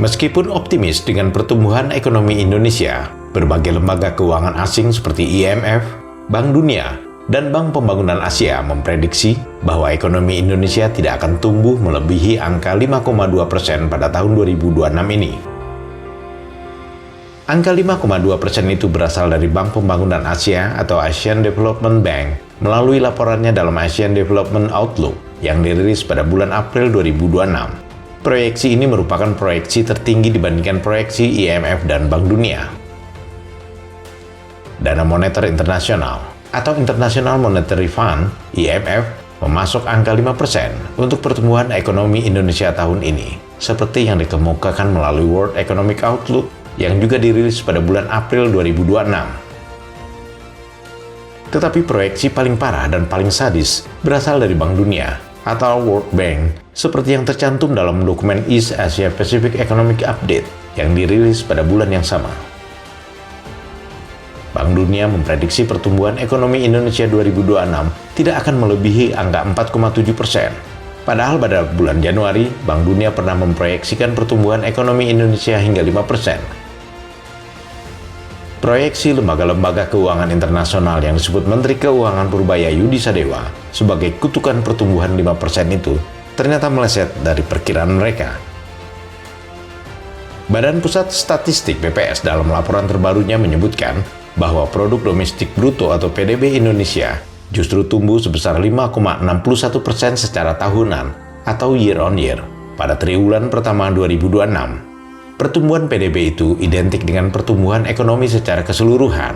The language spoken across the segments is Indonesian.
Meskipun optimis dengan pertumbuhan ekonomi Indonesia, berbagai lembaga keuangan asing seperti IMF, Bank Dunia, dan Bank Pembangunan Asia memprediksi bahwa ekonomi Indonesia tidak akan tumbuh melebihi angka 5,2% pada tahun 2026 ini. Angka 5,2% itu berasal dari Bank Pembangunan Asia atau Asian Development Bank melalui laporannya dalam Asian Development Outlook yang dirilis pada bulan April 2026. Proyeksi ini merupakan proyeksi tertinggi dibandingkan proyeksi IMF dan Bank Dunia. Dana Moneter Internasional atau International Monetary Fund (IMF) memasok angka 5% untuk pertumbuhan ekonomi Indonesia tahun ini, seperti yang dikemukakan melalui World Economic Outlook yang juga dirilis pada bulan April 2026. Tetapi proyeksi paling parah dan paling sadis berasal dari Bank Dunia atau World Bank, seperti yang tercantum dalam dokumen East Asia Pacific Economic Update yang dirilis pada bulan yang sama. Bank Dunia memprediksi pertumbuhan ekonomi Indonesia 2026 tidak akan melebihi angka 4,7%. Padahal pada bulan Januari, Bank Dunia pernah memproyeksikan pertumbuhan ekonomi Indonesia hingga 5%. Proyeksi lembaga-lembaga keuangan internasional yang disebut Menteri Keuangan Purbaya Yudi Sadewa sebagai kutukan pertumbuhan 5% itu ternyata meleset dari perkiraan mereka. Badan Pusat Statistik BPS dalam laporan terbarunya menyebutkan bahwa produk domestik bruto atau PDB Indonesia justru tumbuh sebesar 5,61% secara tahunan atau year on year pada triwulan pertama 2026. Pertumbuhan PDB itu identik dengan pertumbuhan ekonomi secara keseluruhan.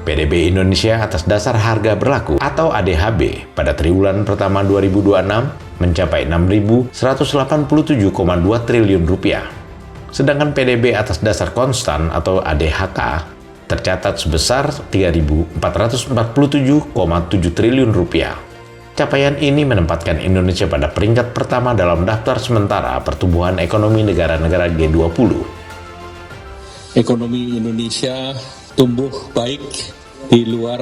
PDB Indonesia atas dasar harga berlaku atau ADHB pada triwulan pertama 2026 mencapai 6.187,2 triliun rupiah. Sedangkan PDB atas dasar konstan atau ADHK tercatat sebesar 3.447,7 triliun rupiah. Capaian ini menempatkan Indonesia pada peringkat pertama dalam daftar sementara pertumbuhan ekonomi negara-negara G20. Ekonomi Indonesia tumbuh baik di luar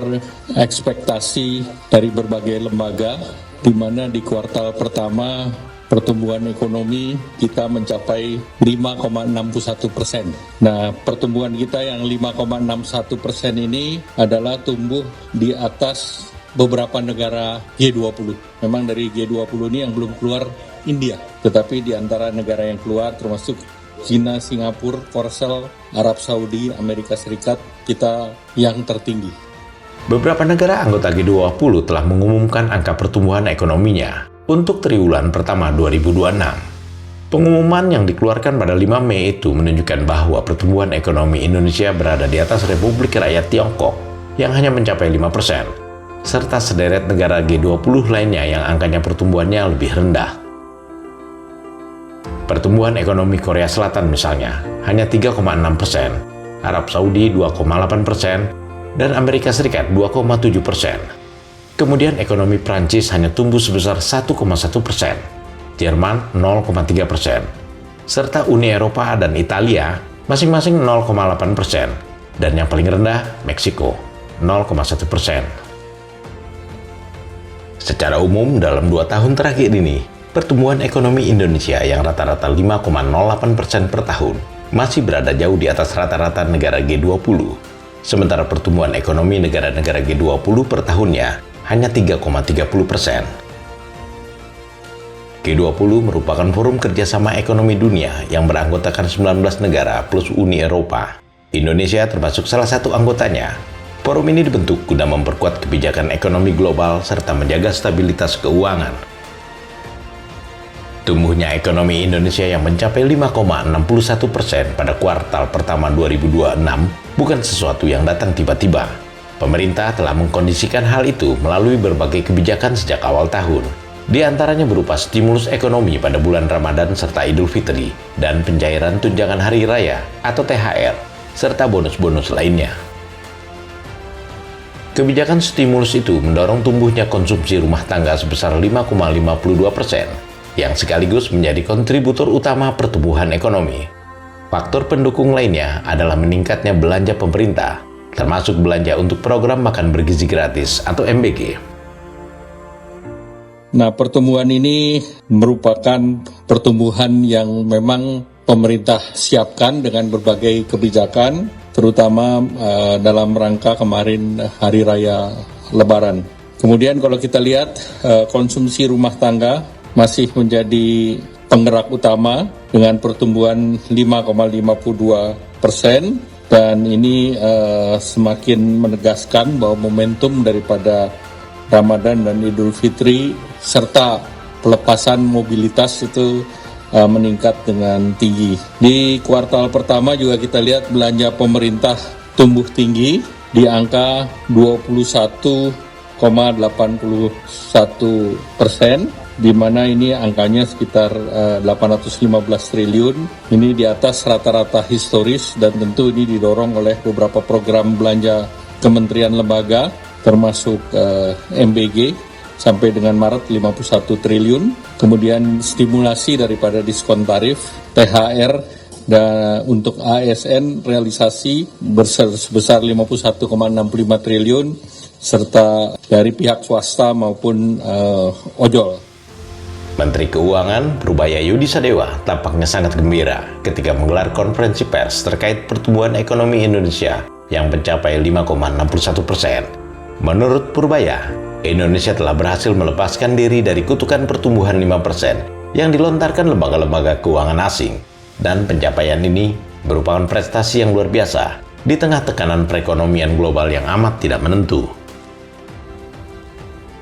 ekspektasi dari berbagai lembaga, di mana di kuartal pertama pertumbuhan ekonomi kita mencapai 5,61%. Nah, pertumbuhan kita yang 5,61% ini adalah tumbuh di atas beberapa negara G20. Memang dari G20 ini yang belum keluar India, tetapi di antara negara yang keluar termasuk China, Singapura, Korsel, Arab Saudi, Amerika Serikat, kita yang tertinggi. Beberapa negara anggota G20 telah mengumumkan angka pertumbuhan ekonominya untuk triwulan pertama 2026. Pengumuman yang dikeluarkan pada 5 Mei itu menunjukkan bahwa pertumbuhan ekonomi Indonesia berada di atas Republik Rakyat Tiongkok yang hanya mencapai 5%. Serta sederet negara G20 lainnya yang angkanya pertumbuhannya lebih rendah. Pertumbuhan ekonomi Korea Selatan misalnya hanya 3,6%, Arab Saudi 2,8%, dan Amerika Serikat 2,7%. Kemudian ekonomi Prancis hanya tumbuh sebesar 1,1%, Jerman 0,3%, serta Uni Eropa dan Italia masing-masing 0,8%, dan yang paling rendah Meksiko 0,1%. Secara umum, dalam 2 tahun terakhir ini, pertumbuhan ekonomi Indonesia yang rata-rata 5,08% per tahun masih berada jauh di atas rata-rata negara G20. Sementara pertumbuhan ekonomi negara-negara G20 per tahunnya hanya 3,30%. G20 merupakan forum kerjasama ekonomi dunia yang beranggotakan 19 negara plus Uni Eropa. Indonesia termasuk salah satu anggotanya. Forum ini dibentuk guna memperkuat kebijakan ekonomi global serta menjaga stabilitas keuangan. Tumbuhnya ekonomi Indonesia yang mencapai 5,61% pada kuartal pertama 2026 bukan sesuatu yang datang tiba-tiba. Pemerintah telah mengkondisikan hal itu melalui berbagai kebijakan sejak awal tahun. Di antaranya berupa stimulus ekonomi pada bulan Ramadan serta Idul Fitri dan pencairan tunjangan hari raya atau THR serta bonus-bonus lainnya. Kebijakan stimulus itu mendorong tumbuhnya konsumsi rumah tangga sebesar 5,52%, yang sekaligus menjadi kontributor utama pertumbuhan ekonomi. Faktor pendukung lainnya adalah meningkatnya belanja pemerintah, termasuk belanja untuk program makan bergizi gratis atau MBG. Nah, pertumbuhan ini merupakan pertumbuhan yang memang pemerintah siapkan dengan berbagai kebijakan, terutama dalam rangka kemarin Hari Raya Lebaran. Kemudian kalau kita lihat konsumsi rumah tangga masih menjadi penggerak utama dengan pertumbuhan 5,52%, dan ini semakin menegaskan bahwa momentum daripada Ramadan dan Idul Fitri serta pelepasan mobilitas itu meningkat dengan tinggi. Di kuartal pertama juga kita lihat belanja pemerintah tumbuh tinggi di angka 21,81%, di mana ini angkanya sekitar 815 triliun. Ini di atas rata-rata historis dan tentu ini didorong oleh beberapa program belanja kementerian lembaga termasuk MBG sampai dengan Maret 51 triliun. Kemudian stimulasi daripada diskon tarif, THR, dan untuk ASN realisasi sebesar 51,65 triliun, serta dari pihak swasta maupun ojol. Menteri Keuangan Prubaya Yudi Sadewa tampaknya sangat gembira ketika menggelar konferensi pers terkait pertumbuhan ekonomi Indonesia yang mencapai 5,61%. Menurut Purbaya, Indonesia telah berhasil melepaskan diri dari kutukan pertumbuhan 5% yang dilontarkan lembaga-lembaga keuangan asing. Dan pencapaian ini merupakan prestasi yang luar biasa di tengah tekanan perekonomian global yang amat tidak menentu.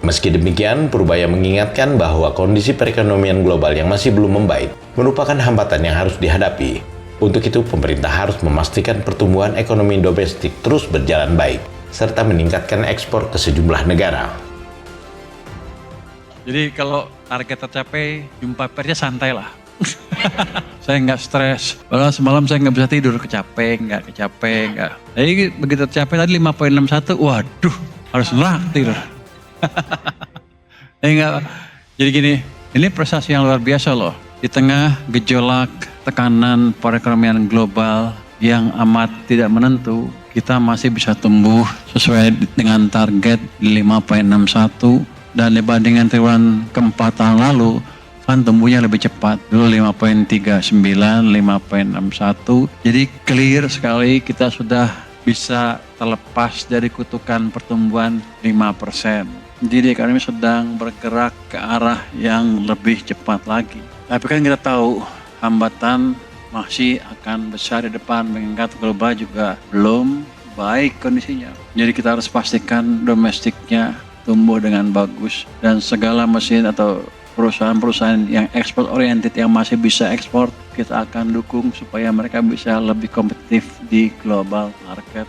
Meski demikian, Purbaya mengingatkan bahwa kondisi perekonomian global yang masih belum membaik merupakan hambatan yang harus dihadapi. Untuk itu, pemerintah harus memastikan pertumbuhan ekonomi domestik terus berjalan baik, serta meningkatkan ekspor ke sejumlah negara. Jadi kalau target tercapai, jumpa persnya santai lah. Saya nggak stres. Padahal semalam saya nggak bisa tidur, kecapean. Jadi begitu tercapai tadi 5,61, waduh, harus naktir. Jadi gini, ini prestasi yang luar biasa loh. Di tengah gejolak tekanan perekonomian global yang amat tidak menentu, kita masih bisa tumbuh sesuai dengan target 5,61, dan dibandingkan triwulan keempat tahun lalu kan tumbuhnya lebih cepat. Dulu 5,39, 5,61. Jadi clear sekali kita sudah bisa terlepas dari kutukan pertumbuhan 5%. Jadi ekonomi sedang bergerak ke arah yang lebih cepat lagi. Tapi kan kita tahu hambatan masih akan besar di depan, mengingat global juga belum baik kondisinya. Jadi kita harus pastikan domestiknya tumbuh dengan bagus, dan segala mesin atau perusahaan-perusahaan yang ekspor oriented yang masih bisa ekspor, kita akan dukung supaya mereka bisa lebih kompetitif di global market.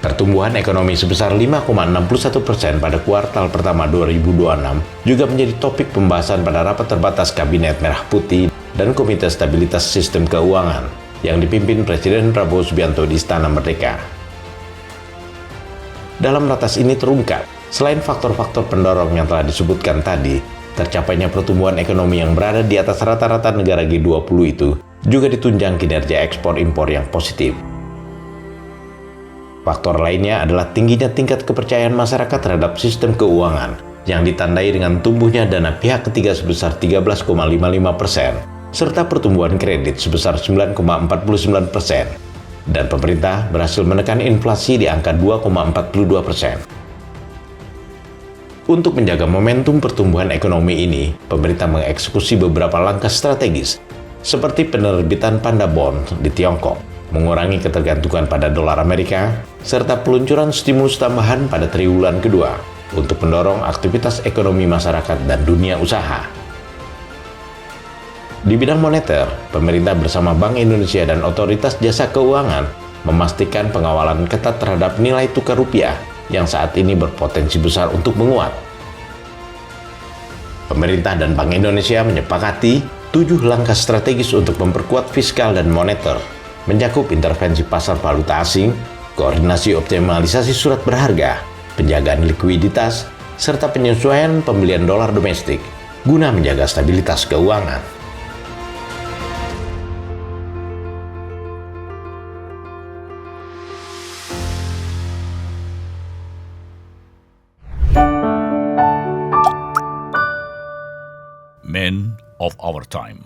Pertumbuhan ekonomi sebesar 5,61% pada kuartal pertama 2026 juga menjadi topik pembahasan pada rapat terbatas Kabinet Merah Putih dan Komite Stabilitas Sistem Keuangan yang dipimpin Presiden Prabowo Subianto di Istana Merdeka. Dalam ratas ini terungkap, selain faktor-faktor pendorong yang telah disebutkan tadi, tercapainya pertumbuhan ekonomi yang berada di atas rata-rata negara G20 itu juga ditunjang kinerja ekspor-impor yang positif. Faktor lainnya adalah tingginya tingkat kepercayaan masyarakat terhadap sistem keuangan yang ditandai dengan tumbuhnya dana pihak ketiga sebesar 13,55%, serta pertumbuhan kredit sebesar 9,49%. Dan pemerintah berhasil menekan inflasi di angka 2,42%. Untuk menjaga momentum pertumbuhan ekonomi ini, pemerintah mengeksekusi beberapa langkah strategis, seperti penerbitan Panda Bond di Tiongkok, mengurangi ketergantungan pada dolar Amerika, serta peluncuran stimulus tambahan pada triwulan kedua untuk mendorong aktivitas ekonomi masyarakat dan dunia usaha. Di bidang moneter, pemerintah bersama Bank Indonesia dan Otoritas Jasa Keuangan memastikan pengawalan ketat terhadap nilai tukar rupiah yang saat ini berpotensi besar untuk menguat. Pemerintah dan Bank Indonesia menyepakati 7 langkah strategis untuk memperkuat fiskal dan moneter, mencakup intervensi pasar valuta asing, koordinasi optimalisasi surat berharga, penjagaan likuiditas, serta penyesuaian pembelian dolar domestik guna menjaga stabilitas keuangan. Men of our time.